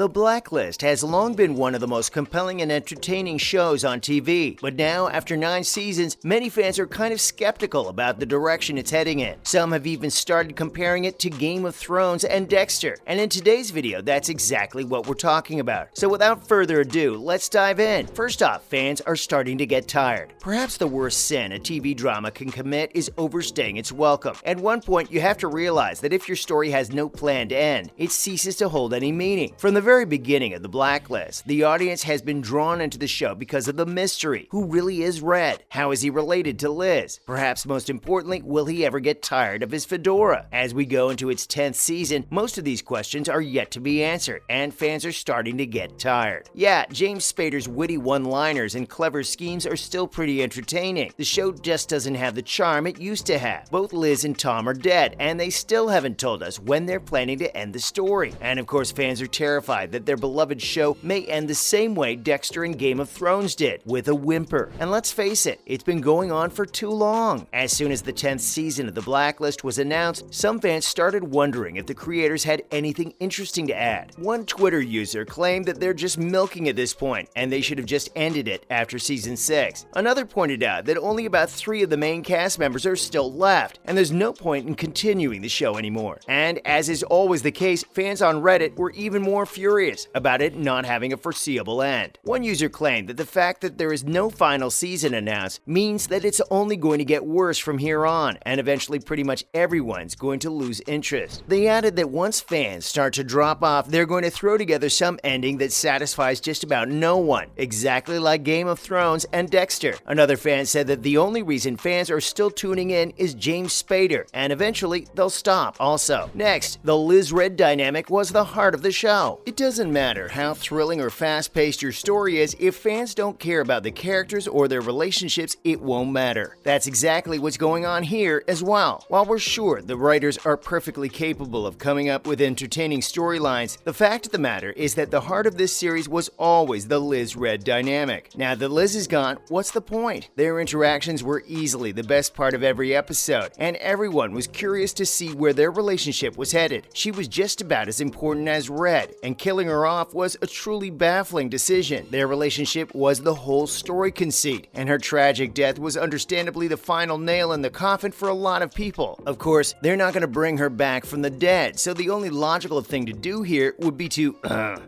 The Blacklist has long been one of the most compelling and entertaining shows on TV, but now, after 9 seasons, many fans are kind of skeptical about the direction it's heading in. Some have even started comparing it to Game of Thrones and Dexter, and in today's video, that's exactly what we're talking about. So without further ado, let's dive in. First off, fans are starting to get tired. Perhaps the worst sin a TV drama can commit is overstaying its welcome. At one point, you have to realize that if your story has no planned end, it ceases to hold any meaning. From the very beginning of The Blacklist, the audience has been drawn into the show because of the mystery. Who really is Red? How is he related to Liz? Perhaps most importantly, will he ever get tired of his fedora? As we go into its 10th season, most of these questions are yet to be answered, and fans are starting to get tired. Yeah, James Spader's witty one-liners and clever schemes are still pretty entertaining. The show just doesn't have the charm it used to have. Both Liz and Tom are dead, and they still haven't told us when they're planning to end the story. And of course, fans are terrified that their beloved show may end the same way Dexter and Game of Thrones did, with a whimper. And let's face it, it's been going on for too long. As soon as the 10th season of The Blacklist was announced, some fans started wondering if the creators had anything interesting to add. One Twitter user claimed that they're just milking at this point, and they should have just ended it after season 6. Another pointed out that only about 3 of the main cast members are still left, and there's no point in continuing the show anymore. And as is always the case, fans on Reddit were even more furious about it not having a foreseeable end. One user claimed that the fact that there is no final season announced means that it's only going to get worse from here on, and eventually pretty much everyone's going to lose interest. They added that once fans start to drop off, they're going to throw together some ending that satisfies just about no one, exactly like Game of Thrones and Dexter. Another fan said that the only reason fans are still tuning in is James Spader, and eventually they'll stop also. Next, the Liz-Red dynamic was the heart of the show. It doesn't matter how thrilling or fast-paced your story is, if fans don't care about the characters or their relationships, it won't matter. That's exactly what's going on here as well. While we're sure the writers are perfectly capable of coming up with entertaining storylines, the fact of the matter is that the heart of this series was always the Liz-Red dynamic. Now that Liz is gone, what's the point? Their interactions were easily the best part of every episode, and everyone was curious to see where their relationship was headed. She was just about as important as Red, and killing her off was a truly baffling decision. Their relationship was the whole story conceit, and her tragic death was understandably the final nail in the coffin for a lot of people. Of course, they're not going to bring her back from the dead, so the only logical thing to do here would be to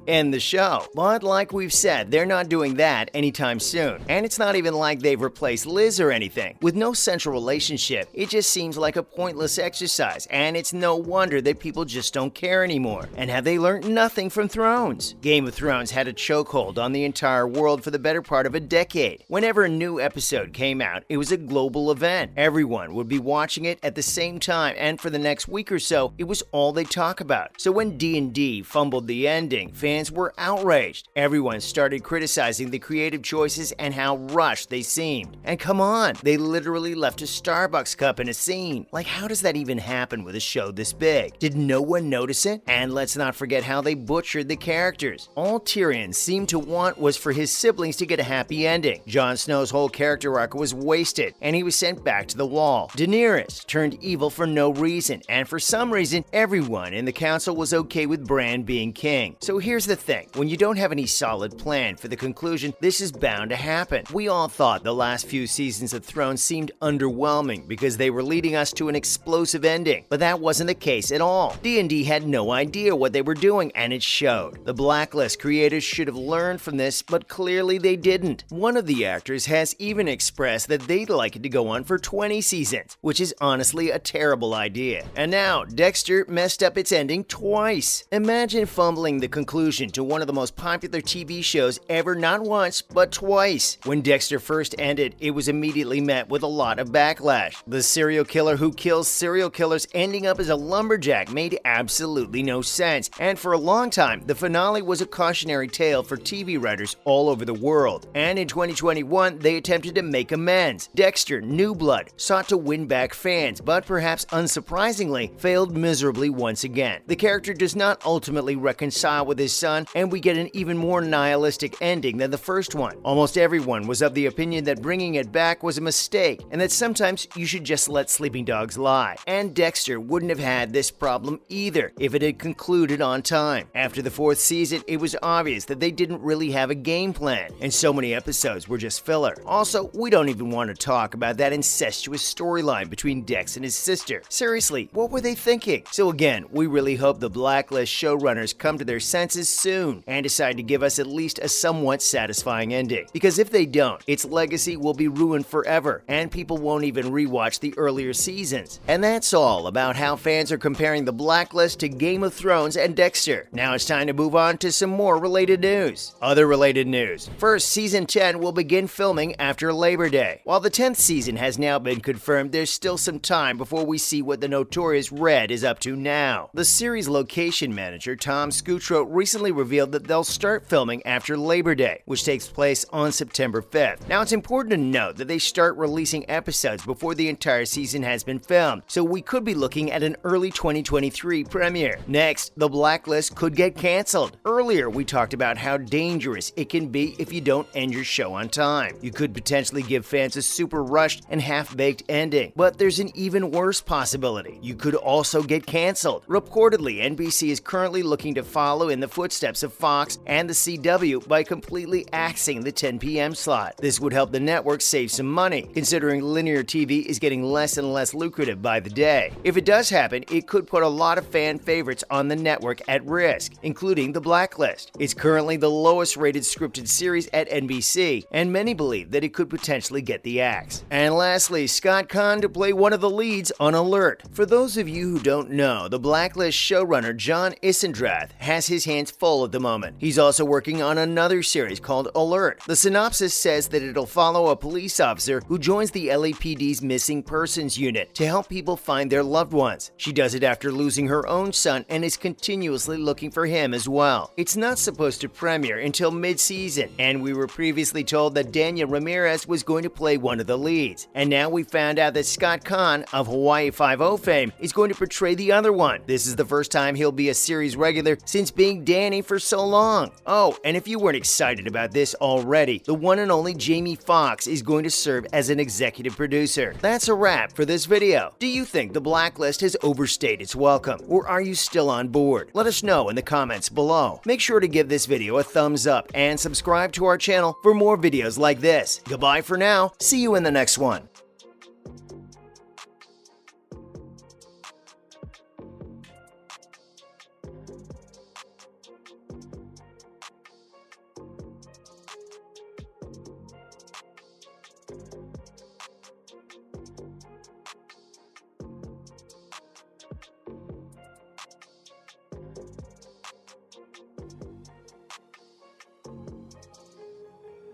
end the show. But like we've said, they're not doing that anytime soon. And it's not even like they've replaced Liz or anything. With no central relationship, it just seems like a pointless exercise, and it's no wonder that people just don't care anymore. And have they learned nothing from Thrones? Game of Thrones had a chokehold on the entire world for the better part of a decade. Whenever a new episode came out, it was a global event. Everyone would be watching it at the same time, and for the next week or so, it was all they talk about. So when D&D fumbled the ending, fans were outraged. Everyone started criticizing the creative choices and how rushed they seemed. And come on, they literally left a Starbucks cup in a scene. Like, how does that even happen with a show this big? Did no one notice it? And let's not forget how they butchered the characters. All Tyrion seemed to want was for his siblings to get a happy ending. Jon Snow's whole character arc was wasted, and he was sent back to the Wall. Daenerys turned evil for no reason, and for some reason, everyone in the council was okay with Bran being king. So here's the thing, when you don't have any solid plan for the conclusion, this is bound to happen. We all thought the last few seasons of Thrones seemed underwhelming because they were leading us to an explosive ending, but that wasn't the case at all. D&D had no idea what they were doing, and it showed. The Blacklist creators should have learned from this, but clearly they didn't. One of the actors has even expressed that they'd like it to go on for 20 seasons, which is honestly a terrible idea. And now, Dexter messed up its ending twice. Imagine fumbling the conclusion to one of the most popular TV shows ever, not once, but twice. When Dexter first ended, it was immediately met with a lot of backlash. The serial killer who kills serial killers ending up as a lumberjack made absolutely no sense, and for a long time, the finale was a cautionary tale for TV writers all over the world. And in 2021, they attempted to make amends. Dexter, New Blood, sought to win back fans, but perhaps unsurprisingly, failed miserably once again. The character does not ultimately reconcile with his son, and we get an even more nihilistic ending than the first one. Almost everyone was of the opinion that bringing it back was a mistake, and that sometimes you should just let sleeping dogs lie. And Dexter wouldn't have had this problem either if it had concluded on time. After the 4th season, it was obvious that they didn't really have a game plan, and so many episodes were just filler. Also, we don't even want to talk about that incestuous storyline between Dex and his sister. Seriously, what were they thinking? So again, we really hope the Blacklist showrunners come to their senses soon and decide to give us at least a somewhat satisfying ending. Because if they don't, its legacy will be ruined forever, and people won't even rewatch the earlier seasons. And that's all about how fans are comparing the Blacklist to Game of Thrones and Dexter. Now it's time to move on to some more related news. Other related news. First, Season 10 will begin filming after Labor Day. While the 10th season has now been confirmed, there's still some time before we see what the notorious Red is up to now. The series location manager, Tom Scutro, recently revealed that they'll start filming after Labor Day, which takes place on September 5th. Now, it's important to note that they start releasing episodes before the entire season has been filmed, so we could be looking at an early 2023 premiere. Next, the Blacklist could get canceled. Earlier, we talked about how dangerous it can be if you don't end your show on time. You could potentially give fans a super rushed and half-baked ending, but there's an even worse possibility. You could also get canceled. Reportedly, NBC is currently looking to follow in the footsteps of Fox and the CW by completely axing the 10 p.m. slot. This would help the network save some money, considering linear TV is getting less and less lucrative by the day. If it does happen, it could put a lot of fan favorites on the network at risk, including The Blacklist. It's currently the lowest rated scripted series at NBC, and many believe that it could potentially get the axe. And lastly, Scott Conn to play one of the leads on Alert. For those of you who don't know, the Blacklist showrunner John Isendrath has his hands full at the moment. He's also working on another series called Alert. The synopsis says that it'll follow a police officer who joins the LAPD's missing persons unit to help people find their loved ones. She does it after losing her own son and is continuously looking for him as well. It's not supposed to premiere until mid-season, and we were previously told that Daniel Ramirez was going to play one of the leads. And now we found out that Scott Conn of Hawaii Five-0 fame is going to portray the other one. This is the first time he'll be a series regular since being Danny for so long. Oh, and if you weren't excited about this already, the one and only Jamie Foxx is going to serve as an executive producer. That's a wrap for this video. Do you think the Blacklist has overstayed its welcome, or are you still on board? Let us know in the comments below. Make sure to give this video a thumbs up and subscribe to our channel for more videos like this. Goodbye for now. See you in the next one.